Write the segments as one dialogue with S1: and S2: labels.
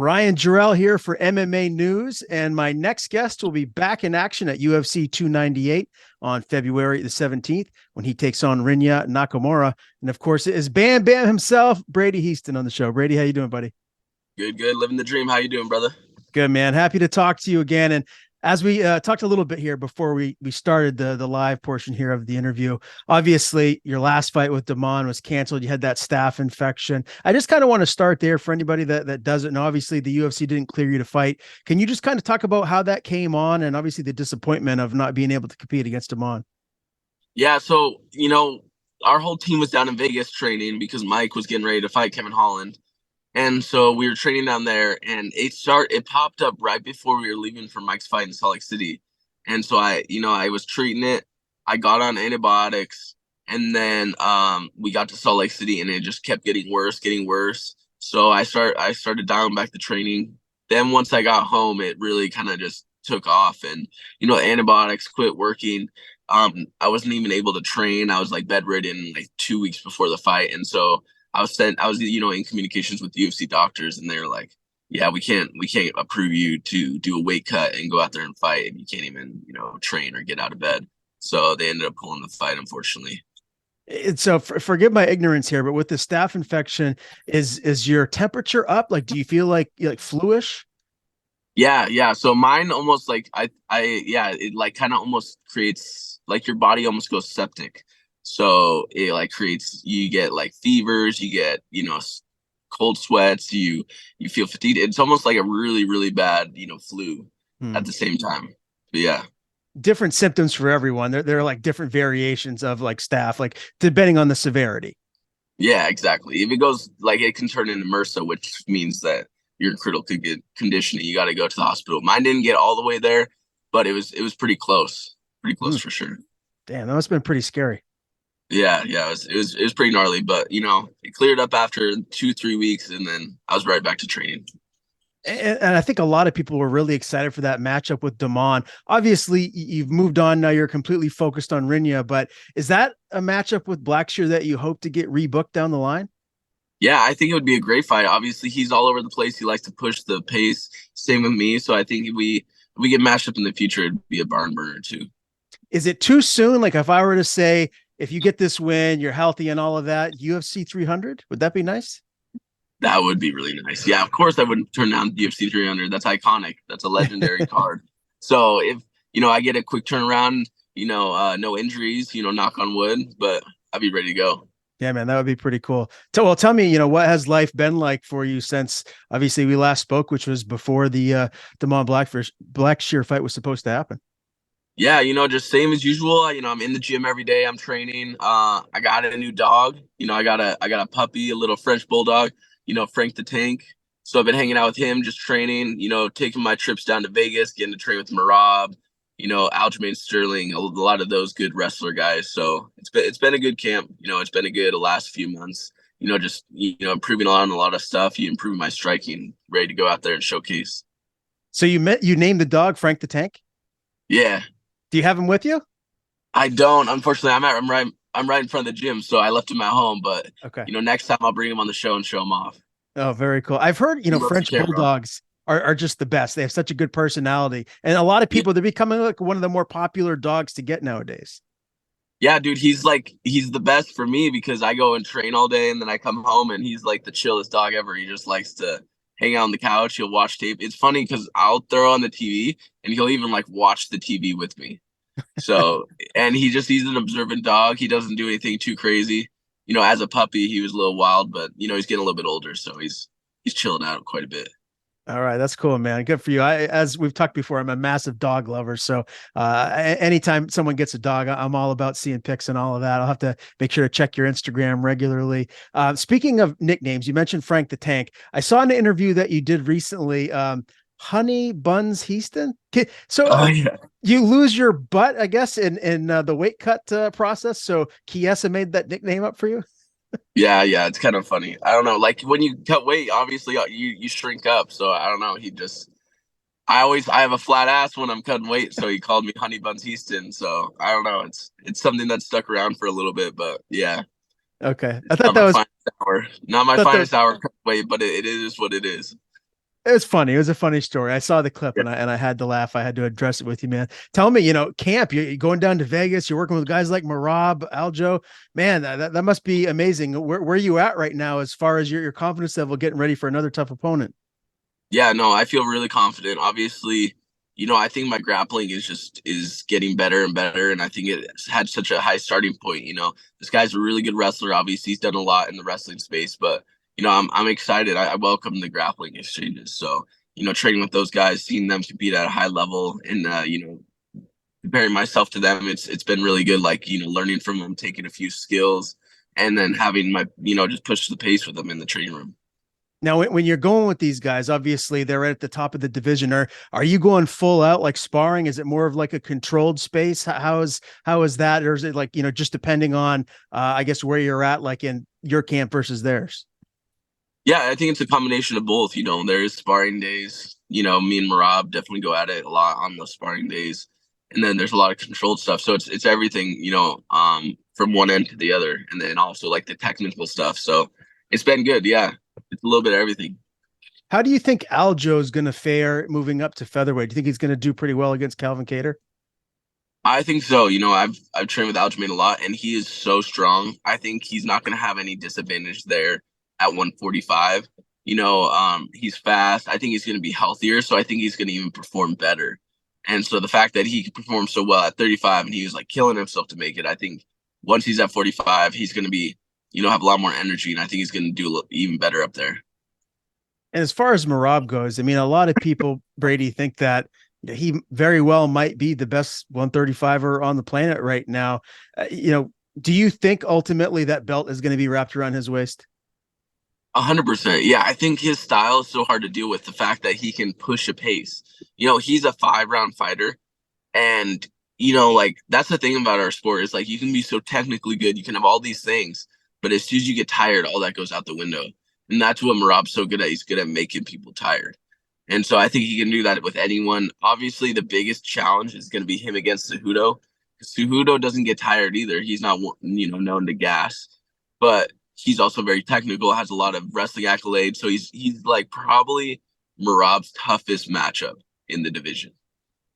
S1: Ryan Jarrell here for MMA News, and my next guest will be back in action at UFC 298 on February the 17th when he takes on Rinya Nakamura. And of course, it is Bam Bam himself, Brady Hiestand, on the show. Brady, how you doing, buddy?
S2: Good, good. Living the dream. How you doing, brother?
S1: Good, man. Happy to talk to you again. And as we talked a little bit here before we started the live portion here of the interview, obviously your last fight with Damon was canceled. You had that staph infection. I just kind of want to start there for anybody that doesn't know. Obviously, the UFC didn't clear you to fight. Can you just kind of talk about how that came on and obviously the disappointment of not being able to compete against Damon?
S2: Yeah, so our whole team was down in Vegas training because Mike was getting ready to fight Kevin Holland. And so we were training down there and it popped up right before we were leaving for Mike's fight in Salt Lake City. And so I was treating it. I got on antibiotics and then we got to Salt Lake City and it just kept getting worse, getting worse. So I started dialing back the training. Then once I got home, it really kind of just took off and antibiotics quit working. I wasn't even able to train. I was like bedridden like 2 weeks before the fight. And so I was in communications with the UFC doctors, and they're like, "Yeah, we can't approve you to do a weight cut and go out there and fight, and you can't even, train or get out of bed." So they ended up pulling the fight, unfortunately.
S1: So forgive my ignorance here, but with the staph infection, is your temperature up? Like, do you feel like you're like fluish?
S2: Yeah, yeah. So mine almost like yeah, it like kind of almost creates like your body almost goes septic. So it like creates you get like fevers, you get, cold sweats, you feel fatigued. It's almost like a really, really bad, flu
S1: Hmm.
S2: at the same time. But yeah.
S1: Different symptoms for everyone. There are like different variations of like staph, like depending on the severity.
S2: Yeah, exactly. If it goes like it can turn into MRSA, which means that you're in critical conditioning. You got to go to the hospital. Mine didn't get all the way there, but it was pretty close
S1: Hmm.
S2: for sure.
S1: Damn, that must have been pretty scary.
S2: Yeah, yeah, it was pretty gnarly, but it cleared up after 2, 3 weeks, and then I was right back to training.
S1: And I think a lot of people were really excited for that matchup with Damon. Obviously, you've moved on now. You're completely focused on Rinya, but is that a matchup with Blackshear that you hope to get rebooked down the line?
S2: Yeah, I think it would be a great fight. Obviously, he's all over the place. He likes to push the pace. Same with me. So I think if we get matched up in the future, it'd be a barn burner too.
S1: Is it too soon? Like if I were to say, if you get this win, you're healthy and all of that, UFC 300, would that be nice?
S2: That would be really nice. Yeah, of course I wouldn't turn down UFC 300. That's iconic. That's a legendary card. So if I get a quick turnaround, no injuries, knock on wood, but I'd be ready to go.
S1: Yeah, man, that would be pretty cool. Well, tell me, what has life been like for you since obviously we last spoke, which was before the Damon Blackshear fight was supposed to happen.
S2: Yeah, just same as usual. I'm in the gym every day. I'm training. I got a new dog. I got a puppy, a little French bulldog. Frank the Tank. So I've been hanging out with him, just training. Taking my trips down to Vegas, getting to train with Marab. Aljamain Sterling, a lot of those good wrestler guys. So it's been a good camp. It's been a good last few months. Just improving on a lot of stuff. You improve my striking, ready to go out there and showcase.
S1: So you named the dog Frank the Tank.
S2: Yeah.
S1: Do you have him with you?
S2: I don't. Unfortunately, I'm right in front of the gym, so I left him at home. But
S1: Okay.
S2: next time I'll bring him on the show and show him off.
S1: Oh, very cool. I've heard,
S2: He loves the
S1: French
S2: camera.
S1: bulldogs are just the best. They have such a good personality. And a lot of
S2: Yeah,
S1: people, they're becoming like one of the more popular dogs to get nowadays.
S2: yeah, dude. He's the best for me because I go and train all day, and then I come home, and he's like the chillest dog ever. He just likes to hang out on the couch. He'll watch tape. It's funny because I'll throw on the TV, and he'll even like watch the TV with me. So, and he's an observant dog. He doesn't do anything too crazy. As a puppy, he was a little wild, but he's getting a little bit older, so he's chilling out quite a bit.
S1: All right, that's cool, man. Good for you. As we've talked before, I'm a massive dog lover. So, anytime someone gets a dog, I'm all about seeing pics and all of that. I'll have to make sure to check your Instagram regularly. Speaking of nicknames, you mentioned Frank the Tank. I saw an interview that you did recently. Honey Buns Heaston. So,
S2: Oh yeah.
S1: you lose your butt, I guess, in the weight cut process. So Chiesa made that nickname up for you.
S2: Yeah, yeah, it's kind of funny. I don't know, like when you cut weight, obviously you shrink up. So I don't know. I have a flat ass when I'm cutting weight, so he called me Honey Buns Houston. So I don't know. It's something that stuck around for a little bit, but yeah,
S1: Okay, I
S2: it's
S1: thought
S2: not
S1: that
S2: my
S1: was
S2: finest hour. Not my
S1: thought that
S2: finest hour cut weight, but it is what it is.
S1: It was funny. It was a funny story. I saw the clip
S2: Yeah.
S1: and I had to laugh. I had to address it with you, man. Tell me, camp, you're going down to Vegas, you're working with guys like Marab, Aljo. Man, that must be amazing. Where are you at right now as far as your confidence level getting ready for another tough opponent?
S2: Yeah, no, I feel really confident. Obviously, I think my grappling is getting better and better, and I think it's had such a high starting point. This guy's a really good wrestler. Obviously, he's done a lot in the wrestling space, but I'm excited. I welcome the grappling exchanges. So, training with those guys, seeing them compete at a high level, and comparing myself to them, it's been really good. Like, learning from them, taking a few skills, and then having my, just push the pace with them in the training room.
S1: Now, when you're going with these guys, obviously they're at the top of the division. Are you going full out like sparring? Is it more of like a controlled space? How is that, or is it like just depending on I guess where you're at, like in your camp versus theirs?
S2: Yeah, I think it's a combination of both. There is sparring days. Me and Marab definitely go at it a lot on the sparring days. And then there's a lot of controlled stuff. So it's everything, from one end to the other. And then also like the technical stuff. So it's been good. Yeah. It's a little bit of everything.
S1: How do you think Aljo is going to fare moving up to featherweight? Do you think he's going to do pretty well against Calvin Cater?
S2: I think so. I've trained with Aljamain a lot and he is so strong. I think he's not gonna have any disadvantage there at 145. He's fast. I think he's gonna be healthier, so I think he's gonna even perform better. And so the fact that he performed so well at 35 and he was like killing himself to make it, I think once he's at 45, he's gonna be, have a lot more energy, and I think he's gonna do even better up there.
S1: And as far as Marab goes, I mean, a lot of people, Brady, think that he very well might be the best 135er on the planet right now. Do you think ultimately that belt is going to be wrapped around his waist?
S2: 100%. Yeah, I think his style is so hard to deal with. The fact that he can push a pace. He's a 5 round fighter. And, like that's the thing about our sport is like you can be so technically good, you can have all these things, but as soon as you get tired, all that goes out the window. And that's what Marab's so good at. He's good at making people tired. And so I think he can do that with anyone. Obviously, the biggest challenge is going to be him against Cejudo. Cejudo doesn't get tired either. He's not, known to gas, but he's also very technical, has a lot of wrestling accolades. So he's like probably Marab's toughest matchup in the division.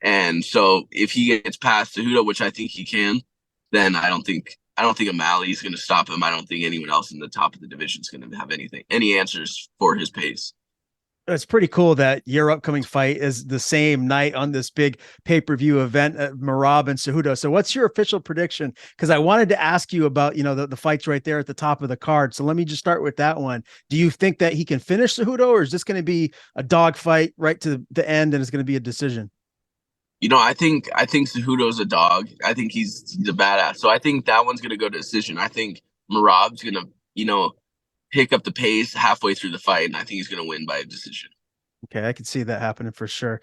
S2: And so if he gets past Cejudo, which I think he can, then I don't think O'Malley is going to stop him. I don't think anyone else in the top of the division is going to have any answers for his pace.
S1: It's pretty cool that your upcoming fight is the same night on this big pay-per-view event at Marab and Cejudo. So what's your official prediction? Because I wanted to ask you about, the fights right there at the top of the card. So let me just start with that one. Do you think that he can finish Cejudo, or is this going to be a dog fight right to the end and it's going to be a decision?
S2: I think Cejudo's a dog. I think he's a badass. So I think that one's gonna go to decision. I think Marab's gonna, pick up the pace halfway through the fight, and I think he's gonna win by a decision.
S1: Okay, I can see that happening for sure.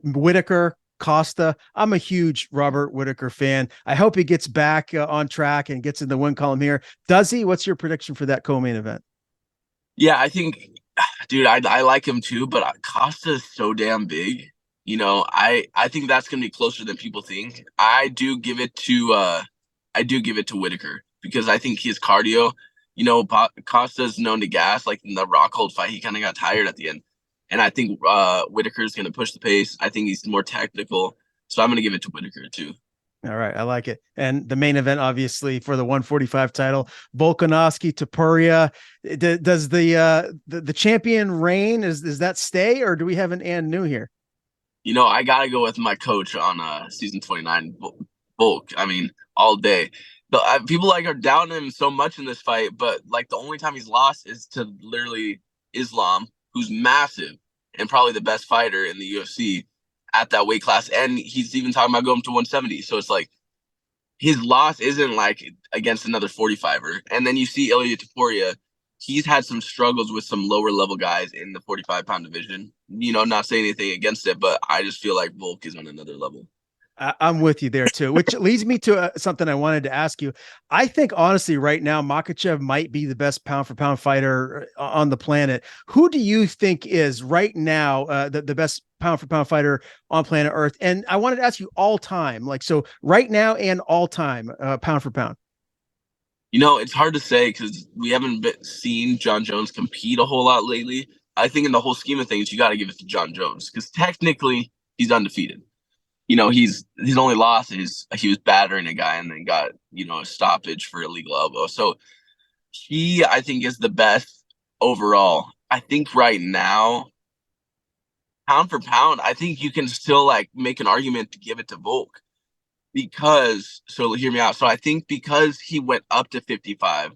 S1: Whitaker, Costa. I'm a huge Robert Whitaker fan. I hope he gets back on track and gets in the win column here. Does he? What's your prediction for that co-main event?
S2: Yeah, I think, dude, I like him too, but Costa is so damn big. I think that's gonna be closer than people think. I do give it to Whitaker because I think his cardio, Costa's known to gas. Like in the Rockhold fight, he kind of got tired at the end. And I think Whitaker's going to push the pace. I think he's more technical. So I'm going to give it to Whitaker too.
S1: All right, I like it. And the main event, obviously, for the 145 title, Volkanovski, Topuria. Does the champion reign? Is that stay, or do we have an and new here?
S2: I got to go with my coach on season 29, Volk. I mean, all day. People like are down him so much in this fight, but like the only time he's lost is to literally Islam, who's massive and probably the best fighter in the UFC at that weight class. And he's even talking about going to 170. So it's like his loss isn't like against another 45er. And then you see Ilya Taporia, he's had some struggles with some lower level guys in the 45-pound division. Not saying anything against it, but I just feel like Volk is on another level.
S1: I'm with you there too, which leads me to something I wanted to ask you. I think honestly, right now, Makachev might be the best pound for pound fighter on the planet. Who do you think is right now the best pound for pound fighter on planet Earth? And I wanted to ask you all time, like so right now and all time, pound for pound.
S2: It's hard to say because we haven't seen John Jones compete a whole lot lately. I think in the whole scheme of things, you got to give it to John Jones because technically he's undefeated. His only loss is he was battering a guy and then got a stoppage for illegal elbow. So I think is the best overall. I think right now, pound for pound, I think you can still like make an argument to give it to Volk because so hear me out. So I think because he went up to 55,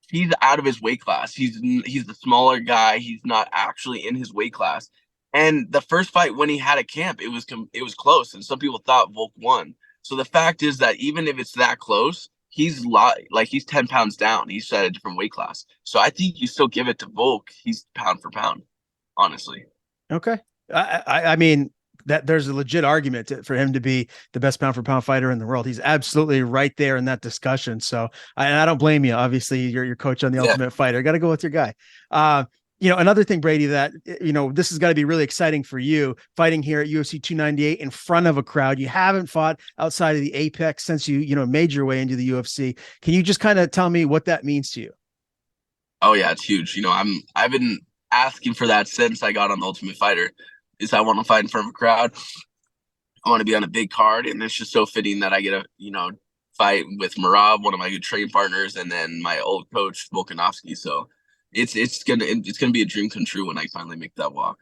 S2: he's out of his weight class. He's the smaller guy. He's not actually in his weight class. And the first fight when he had a camp, it was close, and some people thought Volk won. So the fact is that even if it's that close, he's 10 pounds down. He's at a different weight class. So I think you still give it to Volk. He's pound for pound, honestly.
S1: Okay. I mean that there's a legit argument for him to be the best pound for pound fighter in the world. He's absolutely right there in that discussion. So I don't blame you. Obviously, you're your coach on the
S2: Yeah.
S1: Ultimate Fighter. Got to go with your guy. Another thing, Brady, that this has got to be really exciting for you fighting here at UFC 298 in front of a crowd. You haven't fought outside of the Apex since you made your way into the UFC. Can you just kind of tell me what that means to you?
S2: Oh yeah, it's huge. I've been asking for that since I got on the Ultimate Fighter. Is I want to fight in front of a crowd. I want to be on a big card, and it's just so fitting that I get a fight with Marab, one of my good training partners, and then my old coach Volkanovski. So it's gonna be a dream come true when I finally make that walk.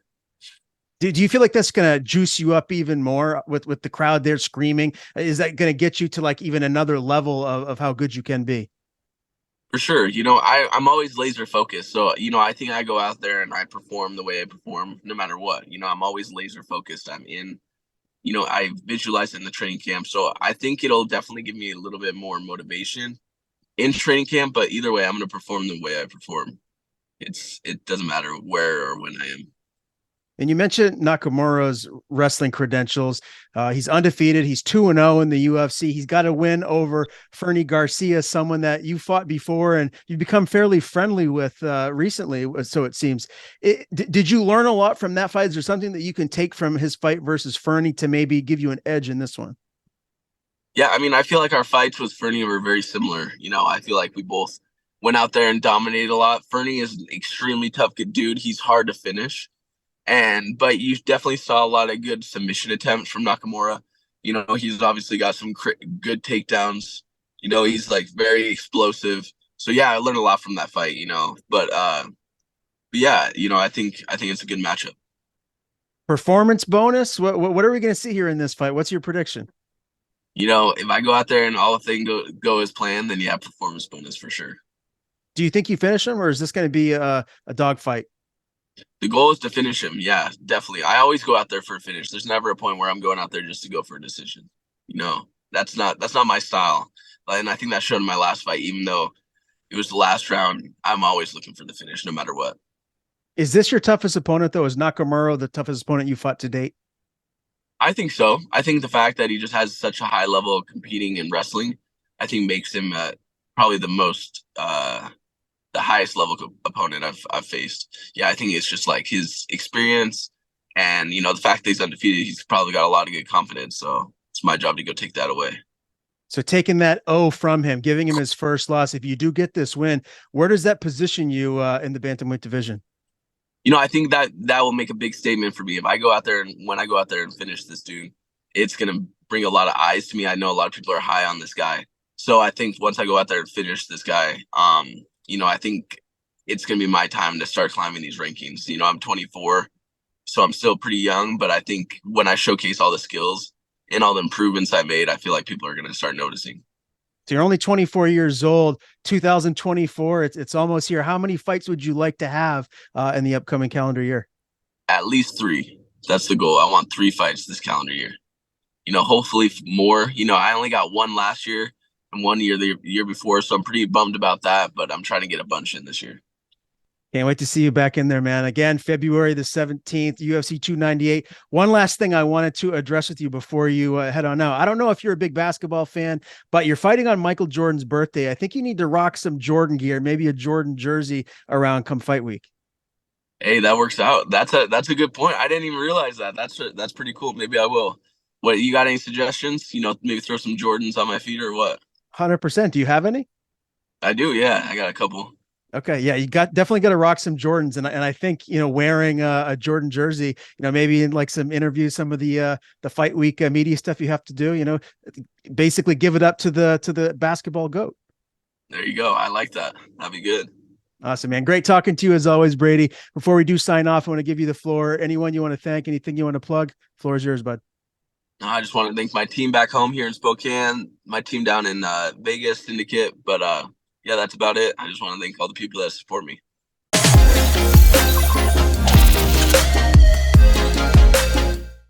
S1: Do you feel like that's going to juice you up even more with the crowd there screaming? Is that going to get you to like even another level of how good you can be?
S2: For sure. I'm always laser focused. So, I think I go out there and I perform the way I perform no matter what. I'm always laser focused. I visualize it in the training camp. So I think it'll definitely give me a little bit more motivation in training camp. But either way, I'm going to perform the way I perform. It doesn't matter where or when I am.
S1: And you mentioned Nakamura's wrestling credentials. He's undefeated. He's 2-0 in the UFC. He's got a win over Fernie Garcia, someone that you fought before and you've become fairly friendly with recently, so it seems. Did you learn a lot from that fight? Is there something that you can take from his fight versus Fernie to maybe give you an edge in this one?
S2: Yeah, I feel like our fights with Fernie were very similar. I feel like we both went out there and dominated a lot. Fernie is an extremely tough good dude. He's hard to finish. But you definitely saw a lot of good submission attempts from Nakamura. He's obviously got some good takedowns. He's like very explosive. So yeah, I learned a lot from that fight. But yeah, I think it's a good matchup.
S1: Performance bonus? What are we going to see here in this fight? What's your prediction?
S2: If I go out there and all the things go as planned, then yeah, performance bonus for sure.
S1: Do you think you finish him, or is this going to be a dog fight?
S2: The goal is to finish him. Yeah, definitely. I always go out there for a finish. There's never a point where I'm going out there just to go for a decision. That's not my style. And I think that showed in my last fight, even though it was the last round, I'm always looking for the finish no matter what.
S1: Is this your toughest opponent, though? Is Nakamura the toughest opponent you fought to date?
S2: I think so. I think the fact that he just has such a high level of competing in wrestling, I think makes him probably the highest level opponent I've faced. Yeah, I think it's just like his experience and the fact that he's undefeated, he's probably got a lot of good confidence. So it's my job to go take that away.
S1: So taking that O from him, giving him his first loss, if you do get this win, where does that position you in the bantamweight division?
S2: I think that will make a big statement for me. If I go out there and when I go out there and finish this dude, it's gonna bring a lot of eyes to me. I know a lot of people are high on this guy. So I think once I go out there and finish this guy, I think it's gonna be my time to start climbing these rankings. I'm 24, so I'm still pretty young, but I think when I showcase all the skills and all the improvements I made, I feel like people are gonna start noticing.
S1: So you're only 24 years old, 2024. It's almost here. How many fights would you like to have in the upcoming calendar year?
S2: At least three. That's the goal. I want 3 fights this calendar year. Hopefully more. I only got one last year and one year the year before, so I'm pretty bummed about that. But I'm trying to get a bunch in this year.
S1: Can't wait to see you back in there, man. Again, February the 17th, UFC 298. One last thing I wanted to address with you before you head on out. I don't know if you're a big basketball fan, but you're fighting on Michael Jordan's birthday. I think you need to rock some Jordan gear, maybe a Jordan jersey around come fight week.
S2: Hey, that works out. That's a good point. I didn't even realize that. That's pretty cool. Maybe I will. What you got any suggestions? Maybe throw some Jordans on my feet or what?
S1: 100%. Do you have any?
S2: I do. Yeah, I got a couple.
S1: Okay, yeah, you definitely got to rock some Jordans, and I think wearing a Jordan jersey, maybe in like some interviews, some of the fight week media stuff you have to do, basically give it up to the basketball goat.
S2: There you go. I like that. That'd be good.
S1: Awesome, man. Great talking to you as always, Brady. Before we do sign off, I want to give you the floor. Anyone you want to thank, anything you want to plug, floor is yours, bud.
S2: I just want to thank my team back home here in Spokane, my team down in Vegas, Syndicate. But yeah, that's about it. I just want to thank all the people that support me.